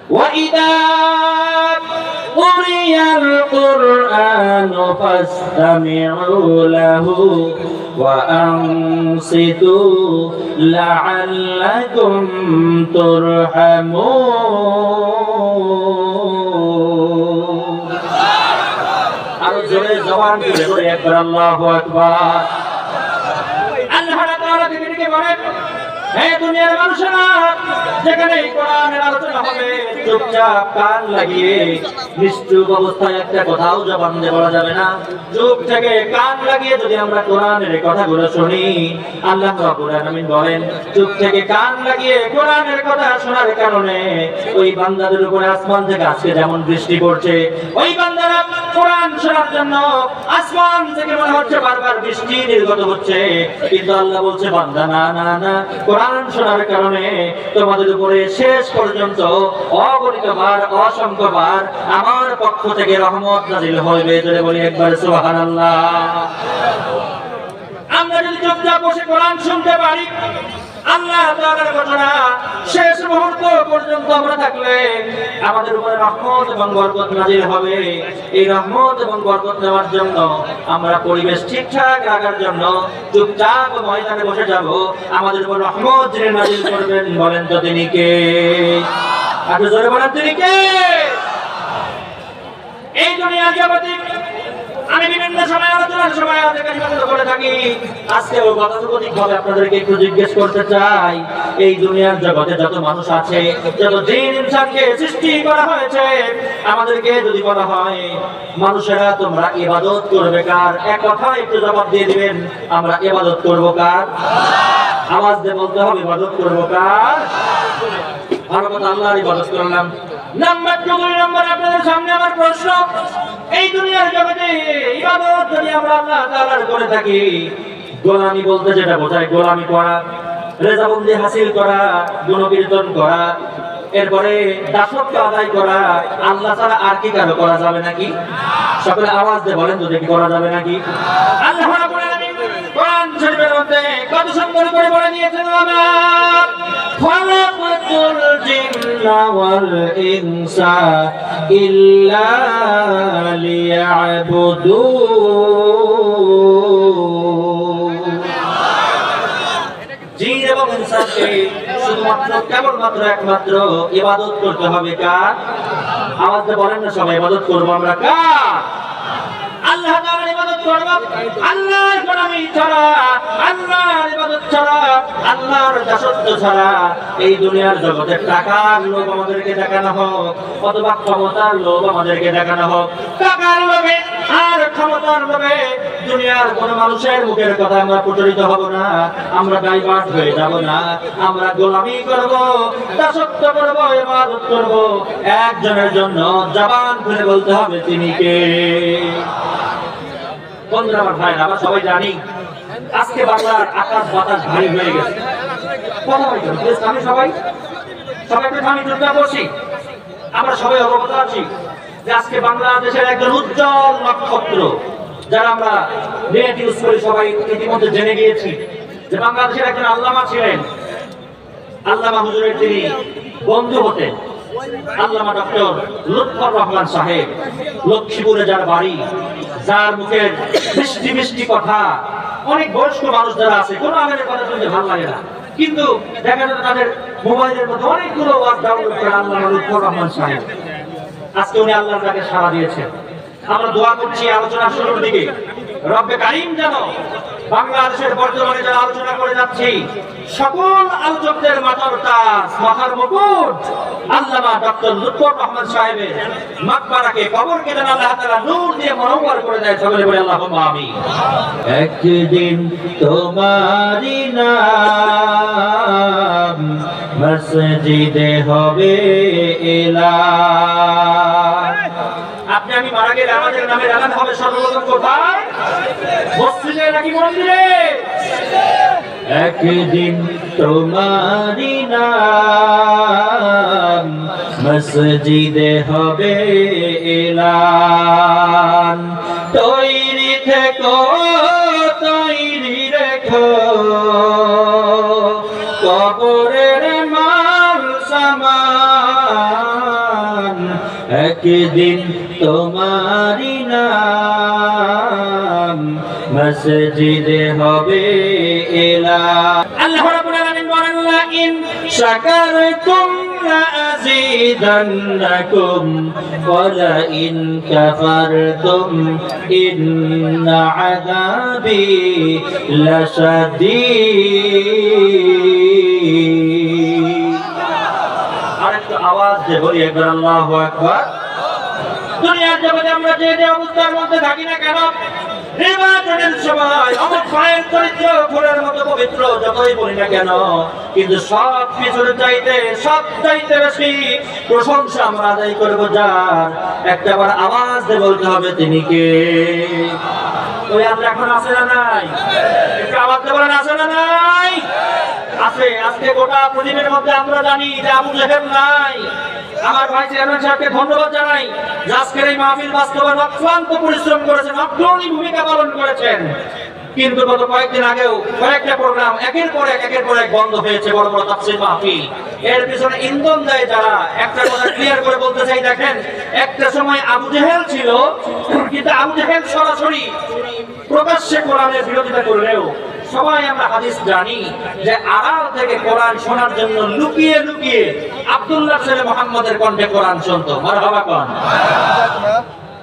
وإذا قرئ القرآن فاستمعوا له وأنصتوا لعلكم ترحمون আরো জোরে জবান খুলে বলে একবার আল্লাহু আকবার। আল্লাহ তাআলা থেকে বলেন, হে দুনিয়ার মানুষেরা, যেখানে কোরআনের আলোচনা হবে চুপচাপ কান লাগিয়ে নিশ্চুপ অবস্থায় একটা কথাও জবান দিয়ে বলা যাবে না। চুপ থেকে কান লাগিয়ে যদি আমরা কোরআনের কথাগুলো শুনি, আল্লাহ রাব্বুল আলামিন বলেন, চুপ থেকে কান লাগিয়ে কোরআনের কথা শোনার কারণে ওই বান্দাদের উপরে আসমান থেকে আজকে যেমন বৃষ্টি পড়ছে, ওই বান্দারা কোরআন শোনার জন্য আসমান থেকে মনে হচ্ছে বারবার বৃষ্টি নির্গত হচ্ছে, কিন্তু আল্লাহ বলছে, বান্দা না না না, কোরআন শোনার কারণে তোমাদের উপরে শেষ পর্যন্ত অগণিতবার অসংখ্যবার আমার পক্ষ থেকে রহমত নাযিল হবে। যদি বলি একবার সুবহানাল্লাহ। আমরা যদি চুপচাপ বসে কোরআন শুনতে পারি, আল্লাহ তাআলার ঘোষণা শেষ মুহূর্ত পর্যন্ত আমরা থাকলে আমাদের উপরে রহমত এবং বরকত নাযিল হবে। এই রহমত এবং বরকত নেওয়ার জন্য আমরা পরিবেশ ঠিকঠাক রাখার জন্য চুপচাপ ময়দানে বসে যাব। আমাদের উপর রহমত যিনি নাযিল করবেন, বলেন তো তিনি কে? আরো জোরে বলেন, তিনি কে? এই দুনিয়ার জগতে আমি বিভিন্ন সময় আলোচনার সময় করে থাকি। আজকে ওই গতানুগতিক ভাবে আপনাদেরকে একটু জিজ্ঞেস করতে চাই, এই দুনিয়ার জগতে যত মানুষ আছে, যত জিন ইনসানকে সৃষ্টি করা হয়েছে, আমাদেরকে যদি বলা হয় মানুষেরা তোমরা ইবাদত করবে কার, এক কথায় একটু জবাব দিয়ে দিবেন, আমরা ইবাদত করব কার? আওয়াজ দিয়ে বলতে হবে, ইবাদত করব কার? আর কথা আল্লাহর ইবাদত করলাম। নাম্বার 2 নম্বর আপনাদের সামনে আমার প্রশ্ন, এই দুনিয়ার জগতে ইবাদত যদি আমরা আল্লাহ তাআলার করে থাকি, গোলামি বলতে যেটা বোঝায় গোলামি করা, রেজাবন্দি হাসিল করা, গুণকীর্তন করা, এরপরে দাসত্ব আদায় করা, আল্লাহ ছাড়া আর কি কারো করা যাবে নাকি? সকলে আওয়াজ দিয়ে বলেন তো দেখি, করা যাবে নাকি? আল্লাহ রাব্বুল আলামিন কোরআন শরীফের মধ্যে কত সুন্দর করে বলে দিয়েছেন, ওয়া খালাকাতুল জিন্না ওয়াল ইনসা ইল্লা লিয়াবুদুন। জিন এবং ইনসানকে শুধুমাত্র কেবলমাত্র একমাত্র ইবাদত করতে হবে কার? আওয়াজ দিয়ে বলেন না সবাই, ইবাদত করব আমরা কার? আল্লাহ তাআলার ইবাদত করব। আল্লাহর গোলামি ছাড়া, আল্লাহর ইবাদত ছাড়া, আল্লাহর দাসত্ব ছাড়া এই দুনিয়ার জগতে টাকার লোভ আমাদেরকে দেখানো হোক অথবা ক্ষমতার লোভ আমাদেরকে দেখানো হোক, টাকার লোভে আর ক্ষমতার লোভে দুনিয়ার কোন মানুষের মুখের কথা আমরা প্রচলিত হব না, আমরা ডাইভার্ট হয়ে যাব না। আমরা গোলামি করব, দাসত্ব করব, ইবাদত করব একজনের জন্য। জবান খুলে বলতে হবে, তিনি কে? বন্ধুরা আমার ভাই, আমরা সবাই জানি আজকে বাংলার আকাশ বাতাস ভারী হয়ে গেছে। আমি সবাইকে আমি যোদ্ধা করছি, আমরা সবাই অবগত আছি যে আজকে বাংলাদেশের একজন উজ্জ্বল নক্ষত্র, যারা আমরা নেট ইউজ করি সবাই ইতিমধ্যে জেনে গিয়েছি যে বাংলাদেশের একজন আল্লামা ছিলেন। আল্লামা হুজুরের তিনি বন্ধু হতেন, আল্লামা ডক্টর লুৎফর রহমান সাহেব। লক্ষ্মীপুরে যার বাড়ি, যার মুখের মিষ্টি মিষ্টি কথা, অনেক বয়স্ক মানুষ যারা আছে কোনো আমের কথা শুনতে ভালো লাগে না, কিন্তু দেখা যায় তাদের মোবাইলের মধ্যে অনেকগুলো ওয়াজ ডাউনলোড করে আল্লামা লুৎফর রহমান সাহেব। আজকে উনি আল্লাহর ডাকে সাড়া দিয়েছেন। আমরা দোয়া করছি আলোচনার শুরুর দিকে, রব্বে কারীম যেন বাংলাদেশের বর্তমানে যারা আলোচনা করে যাচ্ছি সকল আলোচকদের মাথার তাজ, মাথার মুকুট আল্লামা ডক্টর লুৎফর রহমান সাহেবের মাকবারাকে, কবরকে যেন আল্লাহ তাআলা নূর দিয়ে মুনওয়ার করে দেয়। সকলে বলে আল্লাহুম্মা আমিন। একদিন তোমারই নাম মসজিদে হবে এলান। আপনি আমি মারা গেলে আমাদের নামের এলান হবে সর্বপ্রথম কোথায়? মসজিদে নাকি মন্দিরে? একদিন তোমারই নাম মসজিদে হবে এলান। তৈরি থেকো, তৈরি রেখো কবরের মাল সামান। একদিন তোমারি নাম মসজিদে হবে এলান। আল্লাহ রাব্বুল আলামিন বলেন লা ইন শাকারতুম لأزيدنكم ولئن كفرتم إن عذابي لشديد। আরেকটু আওয়াজ দিয়ে বলি একবার আল্লাহু আকবার। দুনিয়ার জগতে আমরা যে অবস্থার মধ্যে থাকি না কেন, নির্বাচনের সময় আমার পায়ের চরিত্র ফুলের মতো পবিত্র যতই বলি না কেন, কিন্তু সব কিছুর চাইতে বেশি প্রশংসা আমরা আদায় করবো যার। একটাবার আওয়াজ দিয়ে বলতে হবে তিনি কে। ওই আমরা এখন আছে না নাই? একটু আওয়াজ দিয়ে বলেন আছে না নাই? আছে। আজকে গোটা পৃথিবীর মধ্যে আমরা জানি যে আবু জেহেল নাই। আমার ভাই চেয়ারম্যান সাহেবকে ধন্যবাদ জানাই যে আজকের এই মাহফিল বাস্তবায়ন অক্লান্ত পরিশ্রম করেছেন, অগ্রণী ভূমিকা পালন করেছেন। কিন্তু গত কয়েকদিন আগেও কয়েকটা প্রোগ্রাম একের পর এক বন্ধ হয়েছে, বড় বড় তাফসীর মাহফিল। এর পিছনে ইন্ধন দেয় যারা। একটা কথা ক্লিয়ার করে বলতে চাই, দেখেন একটা সময় আবু জেহেল ছিল, কিন্তু আবু জেহেল সরাসরি প্রকাশ্যে কোরআনের বিরোধিতা করলেও সবাই আমরা হাদিস জানি যে আড়াল থেকে কোরআন শোনার জন্য লুকিয়ে লুকিয়ে আব্দুল্লাহ ছেলে মুহাম্মদের কণ্ঠে কোরআন শুনতো। মারহাবা কোন।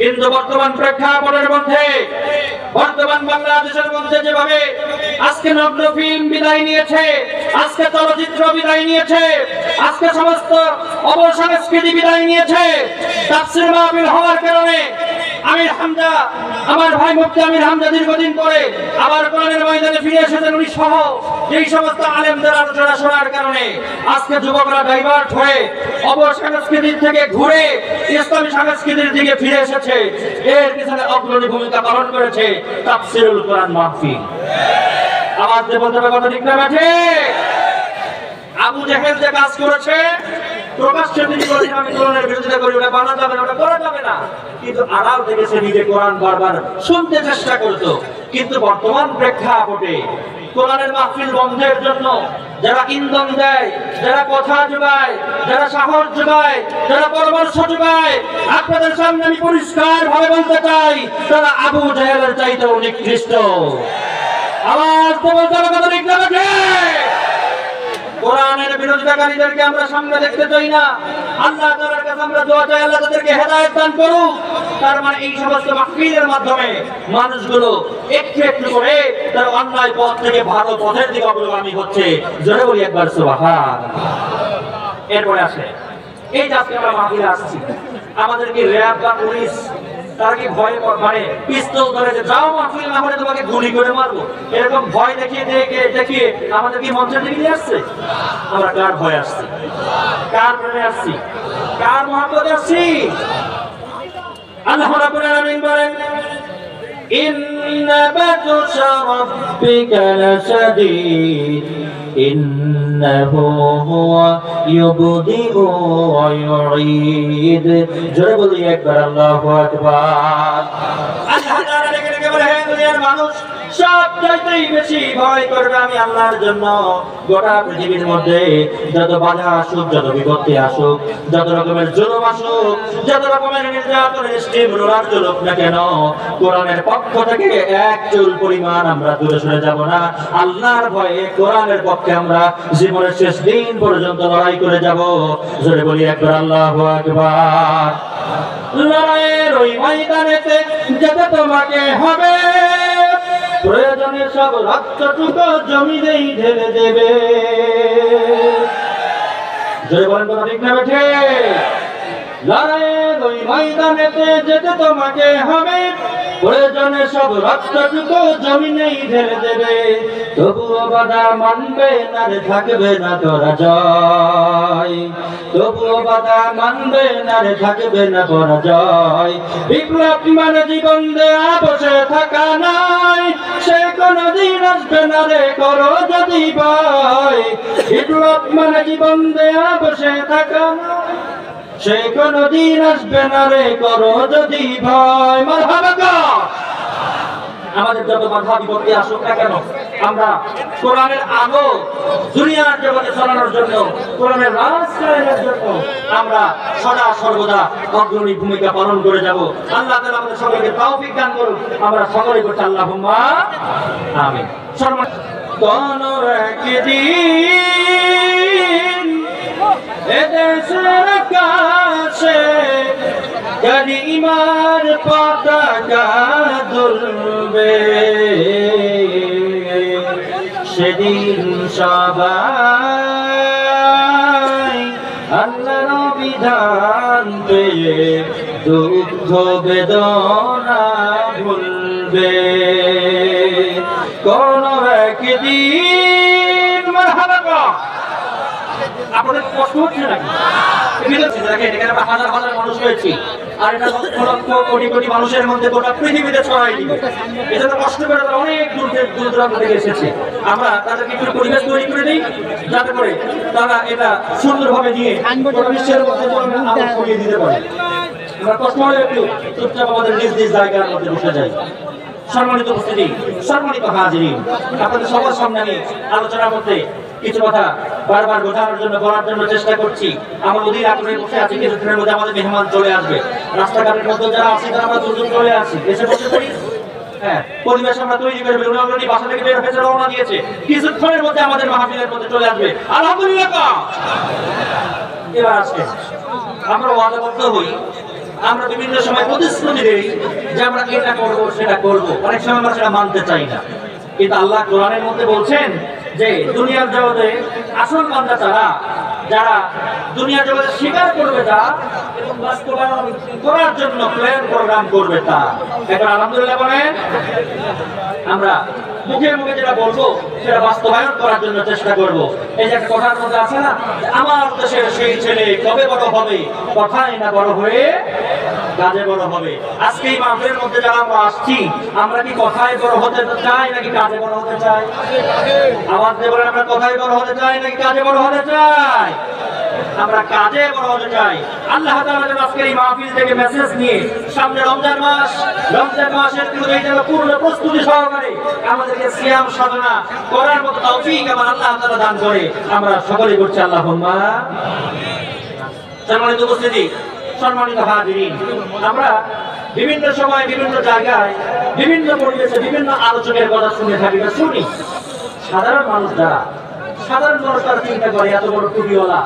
কিন্তু বর্তমান প্রেক্ষাপটের মধ্যে, বর্তমান বাংলাদেশের মধ্যে যেভাবে আজকে নগ্ন ফিল্ম বিদায় নিয়েছে, আজকে চলচ্চিত্র বিদায় নিয়েছে, আজকে সমস্ত অবসংস্কৃতি বিদায় নিয়েছে, তাফসীর মাহফিল হওয়ার কারণে আমির হামজা, আমার ভাই মুফতি আমির হামজা দীর্ঘদিন পরে আবার কোরআনের ময়দানে ফিরে এসেছেন। উনি সহ এই সমস্ত আলেমদের আলোচনা শোনার কারণে আজকে যুবকরা ডাইভার্ট হয়ে অবসংস্কৃতির থেকে ঘুরে ইসলামী সংস্কৃতির দিকে ফিরে এসেছে। এর পিছনে অগ্রণী ভূমিকা পালন করেছে তাফসীরুল কোরআন মাহফিল। আওয়াজ দিয়ে বলতে হবে কথা ঠিক না বেঠে? আবু জেহেল যে কাজ করেছে, প্রকাশ্যে তিনি বলেছেন আমি কোরআনের বিরোধিতা করি, ওটা বানা যাবে না, ওটা করা যাবে না, কিন্তু আড়াল থেকে সে নিজে কোরআন বারবার শুনতে চেষ্টা করত। কিন্তু বর্তমান প্রেক্ষাপটে কোরআনের মাহফিল বন্ধের জন্য যারা ইন্ধন দেয়, যারা কথা যোগায়, যারা সাহস যোগায়, যারা পরামর্শ যোগায়, আপনাদের সামনে আমি পরিষ্কার ভাবে বলতে চাই তারা আবু জেহেলের চাইতেও নিকৃষ্ট। আওয়াজ তো বলতে হবে কথা ঠিক না বেঠে? কোরআনের বিরোধিতাকারীদেরকে আমরা সামনে দেখতে চাই না। আল্লাহ তাআলার কাছে আমরা দোয়া চাই আল্লাহ তাদেরকে হেদায়েত দান করুক। তার মানে এই সমস্ত মাহফিলের মাধ্যমে মানুষগুলো একটু একটু করে তার অন্যায় পথ থেকে ভালো পথের দিকে অগ্রগামী হচ্ছে। জোরে বলি একবার সুবহানাল্লাহ। এরপরে আসে এই যে আজকে আমরা মাহফিলে আসছি, আমাদেরকে র্যাব বা পুলিশ তারা কি ভয় মানে পিস্তল ধরে যে যাও মাহফিল না হলে তোমাকে গুলি করে মারবো, এরকম ভয় দেখিয়ে আমাদের কি মঞ্চের দিকে নিয়ে আসছে? আমরা কার ভয় আসছি? কার প্রেমে আসছি? কার মহব্বতে আসছি? আল্লাহ রাব্বুল আলামিন বলেন ইন্না বাতশা রাব্বিকা লাশাদীদ ইন্নাহু হুয়া ইউবদিউ ওয়া ইউঈদ। জোরে বলি একবার আল্লাহু আকবার। আল্লাহ তাআলা ডেকে বলে হে দুনিয়ার মানুষ, সবচাইতেই বেশি ভয় করবে আমি আল্লাহর জন্য। গোটা পৃথিবীর মধ্যে যত বাধা আসুক, যত বিপত্তি আসুক, যত রকমের জুলুম আসুক, যত রকমের নির্যাতনের স্টিমুলার চলুক না কেন, কোরআনের পক্ষ থেকে এক চুল পরিমাণ আমরা দূরে সরে যাব না। আল্লাহর ভয়ে কোরআনের পক্ষে আমরা জীবনের শেষ দিন পর্যন্ত লড়াই করে যাব। জোরে বলি একবার আল্লাহু আকবার। লড়াইয়ের ওই ময়দানেতে যেতে তোমাকে হবে, প্রয়োজনে সব রক্তটুকু জমিনেই ঢেলে দেবে। জয় বলেন কথা ঠিক না বেঠে? লড়াইয়ের ওই ময়দানেতে যেতে তোমাকে হবে, প্রয়োজনে সব রক্তটুকু জমিনেই ঢেলে দেবে। তবুও বাধা মানবে না রে, থাকবে না তোরা জয়। তবুও বাধা মানবে না রে, থাকবে না পরাজয়। বিপ্লব মানে জীবন দেয়া বসে থাকা নয়, সে কোনদিন আসবে না রে, করো যদি ভয়। বিপ্লব মানে জীবন দেয়া বসে থাকা নয়, সে কোনদিন আসবে না রে, করো যদি ভয়। মারহাবা। আমাদের যত বাধা বিপত্তি আসুক না কেন, আমরা কোরআনের আলো দুনিয়ার জগতে ছড়ানোর জন্য, কোরআনের রাষ্ট্রের জন্য আমরা সদা সর্বদা অগ্রণী ভূমিকা পালন করে যাব। আল্লাহ তাআলা আমাদের সকলকে তৌফিক দান করুন। আমরা সকলেই বলছি আল্লাহুম্মা আমিন। কোন একদিন এদেশের আকাশে কালিমার পতাকা দুলবে, সেদিন সবাই আল্লাহর বিধান পেয়ে দুঃখ বেদনা ভুলবে। কোন একদিন মারহাবা, আপনাদের কষ্ট হচ্ছে নাকি? দেখেন এখানে আমরা হাজার হাজার মানুষ হয়েছি, আর এটা লক্ষ লক্ষ কোটি কোটি মানুষের মধ্যে গোটা পৃথিবীতে ছড়াই দিবে। এটা তো কষ্ট করে তারা অনেক দূর দূরান্ত থেকে এসেছে। আমরা তাদেরকে একটু পরিবেশ তৈরি করে দিই, যাতে করে তারা এটা সুন্দরভাবে নিয়ে গোটা বিশ্বের মধ্যে আলো ছড়িয়ে দিতে পারে। আমরা কষ্ট হলে একটু চুপচাপ আমাদের নিজ নিজ জায়গার মধ্যে বসে যাই। সম্মানিত উপস্থিতি, সম্মানিত হাজিরিন, আপনাদের সবার সামনে আমি আলোচনার মধ্যে কিছু কথা বারবার বোঝানোর জন্য বলার জন্য চেষ্টা করছি। আমরা অধীর আগ্রহে বসে আছি, কিছুক্ষণের মধ্যে আমাদের মেহমান চলে আসবে। রাস্তাঘাটের মধ্যে যারা আছে তারা আমরা দ্রুত চলে আসি, এসে বসে পড়ি। হ্যাঁ, পরিবেশ আমরা তৈরি করে ফেলি। অলরেডি বাসা থেকে বের হয়েছে, রওনা দিয়েছে, কিছুক্ষণের মধ্যে আমাদের মাহফিলের মধ্যে চলে আসবে। আলহামদুলিল্লাহ। এবার আসছে আমরা ওয়াদাবদ্ধ হই, আমরা বিভিন্ন সময় প্রতিশ্রুতি দেই যে আমরা এটা করব সেটা করব, অনেক সময় আমরা সেটা মানতে চাই না। কিন্তু আল্লাহ কোরআনের মধ্যে বলছেন যে দুনিয়ার জগতে আসল বান্দা তারা যারা দুনিয়ার জগতে স্বীকার করবে তা এবং বাস্তবায়ন করার জন্য প্ল্যান প্রোগ্রাম করবে তা। এখন আলহামদুলিল্লাহ বলেন। আমরা মুখে মুখে যেটা বলবো সেটা বাস্তবায়ন করার জন্য চেষ্টা করব। এই যে একটা কথার মধ্যে আছে না, আমার দেশের সেই ছেলে কবে বড় হবে, কথাই না বড় হয়ে কাজে বড় হবে। আজকে এই মাহফিলের মধ্যে যারা আমরা আসছি, আমরা কি কথায় বড় হতে চাই নাকি কাজে বড় হতে চাই? আওয়াজ দিয়ে বলেন, আমরা কথায় বড় হতে চাই নাকি কাজে বড় হতে চাই? আমরা কাজে বড় হতে চাই। আল্লাহ তাআলা যেন আজকের এই মাহফিল থেকে মেসেজ নিয়ে সামনে রমজান মাসের পূর্ণ প্রস্তুতি সহকারে আমাদেরকে সিয়াম সাধনা করার মতো তৌফিক আমার আল্লাহ তাআলা দান করে। আমরা সকলেই করছি আল্লাহুম্মা। সম্মানিত উপস্থিতি, সম্মানিত হাজিরিন, আমরা বিভিন্ন সময় বিভিন্ন জায়গায় বিভিন্ন পরিবেশে বিভিন্ন আলোচকের কথা শুনে থাকি বা শুনি। সাধারণ মানুষ যারা তারা চিন্তা করে এত বড় টুপিওয়ালা,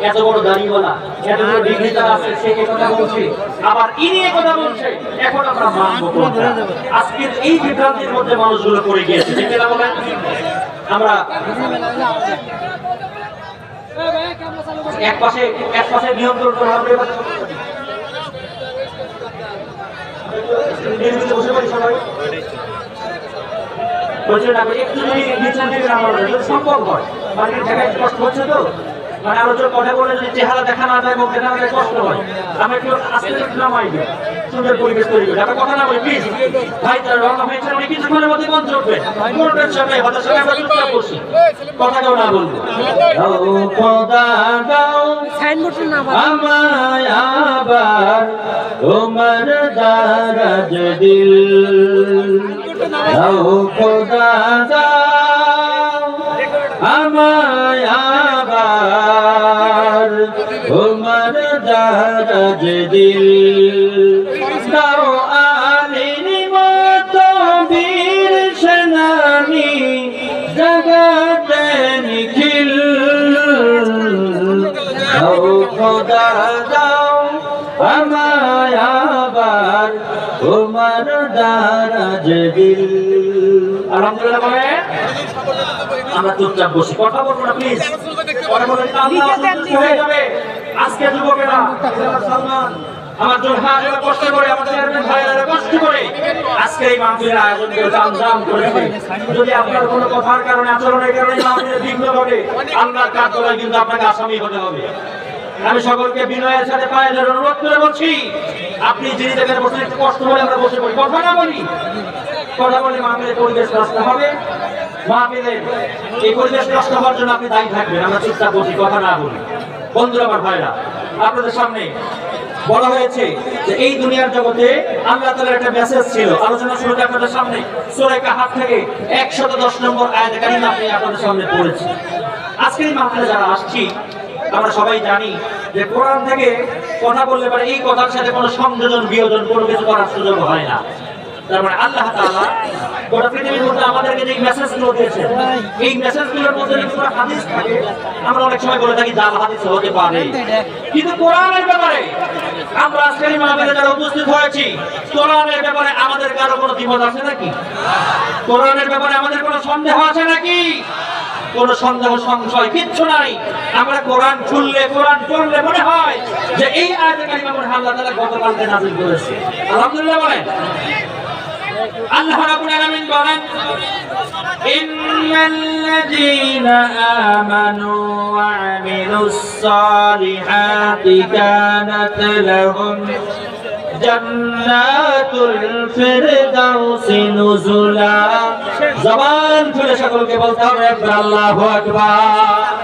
এত বড় দাড়িওয়ালা, এত বড় ডিগ্রি যারা আছে সে কথা বলছে, আবার ইনি কথা বলছে, এখন আমরা মানবো কোনটা? আজকের এই বিভ্রান্তির মধ্যে মানুষগুলো পড়ে গিয়েছে। ঠিক না বলেন? আমরা এক পাশে নিয়ন্ত্রণ করা হবে। বসে পড়ি সবাই, একটু যদি নিচের দিকে সম্ভব হয়, মানে জায়গায় কষ্ট হচ্ছে তো, মানে আলোচনা কথা বলে যদি চেহারা দেখা না যায়, মুখ দেখা না যায়, কষ্ট হয়। আমরা একটু আস্তে একটু নামাই দিই, সুন্দর পরিবেশ তৈরি করি। আমরা কথা না বলি প্লিজ ভাই, তার রওনা হয়েছে, অনেক কিছুক্ষণের মধ্যে মঞ্চ উঠবে। কোনো টেনশন নেই, হতাশ হয়ে আমরা চুপচাপ বসি, কথা কেউ না বলবো। আমায় আবার তোমার দারাজ দিল, খোদা দাও আমায় আবার তোমার দারাজ দিল, দাও আলীর মতো বীর সেনানি জগতে নিখিল, খোদা দাও আমায় আবার তোমার দারাজ দিল। আলহামদুলিল্লাহ বলে আমরা চুপচাপ বসি, কথা বলবো না প্লিজ। কথা বলে হয়ে যাবে। আজকে যুবকেরা, সালমান, আমার জোরহারা কষ্ট করে, আমার চেয়ারম্যান ভাইয়েরা কষ্ট করে আজকে এই মাহফিলের আয়োজন করে জাম করেছে। যদি আপনার কোনো কথার কারণে, আচরণের কারণে মাহফিলের বিঘ্ন ঘটে, আল্লাহর কার্যালয়ে কিন্তু আপনাকে আসামি হতে হবে। আমি সকলকে বিনয়ের সাথে পায়ে ধরে অনুরোধ করে বলছি, আপনি যিনি জায়গায় বসে একটু কষ্ট হলে আমরা বসে পড়ি, কথা না বলি। কথা বলে মাহফিলের পরিবেশ নষ্ট হবে। মাহফিলের এই পরিবেশ নষ্ট হওয়ার জন্য আপনি দায়ী থাকবেন। আমরা চুপচাপ বসি, কথা না বলি। বন্ধুরা, আমার ভাইরা, আপনাদের সামনে বলা হয়েছে যে এই দুনিয়ার জগতে আল্লাহ তাআলার একটা মেসেজ ছিল। আলোচনা শুরুতে আপনাদের সামনে সূরা কাহাফ থেকে 110 নম্বর আয়াত কারিমা আমি আপনাদের সামনে পড়েছি। আজকের এই মাহফিলে যারা আসছি আমরা সবাই জানি যে কোরআন থেকে কথা বললে পারে এই কথার সাথে কোনো সংযোজন বিয়োজন কোনো কিছু করার সুযোগ হয় না। তার মানে আল্লাহ তাআলা গোটা পৃথিবীর মধ্যে আমাদেরকে যে মেসেজগুলো দিয়েছেন, এই মেসেজগুলোর মধ্যে যদি কোনো হাদিস থাকে, আমরা অনেক সময় বলে থাকি জাল হাদিস হতে পারে, কিন্তু কোরআনের ব্যাপারে আমরা আজকের এই মাহফিলে যারা উপস্থিত হয়েছি, কোরআনের ব্যাপারে আমাদের কারো কোনো দ্বিমত আছে নাকি? কোরআনের ব্যাপারে আমাদের কোনো সন্দেহ আছে নাকি? কোন সন্দেহ সংশয় কিচ্ছু নাই। আমরা কোরআন খুললে কোরআন পড়লে মনে হয় যে এই আয়াতে কারিমা মনে হয় আল্লাহ তাআলা গতকালকে নাযিল করেছে। আলহামদুলিল্লাহ বলেন। আল্লাহ রাব্বুল আলামিন বলেন, ইন্নাল্লাযীনা আমানু ওয়া আমিলুস সালিহাতি কানাত লাহুম জান্নাতুল ফিরদাউসি নুজুলা। জবান খুলে সকলকে বলতে হবে আল্লাহু আকবার।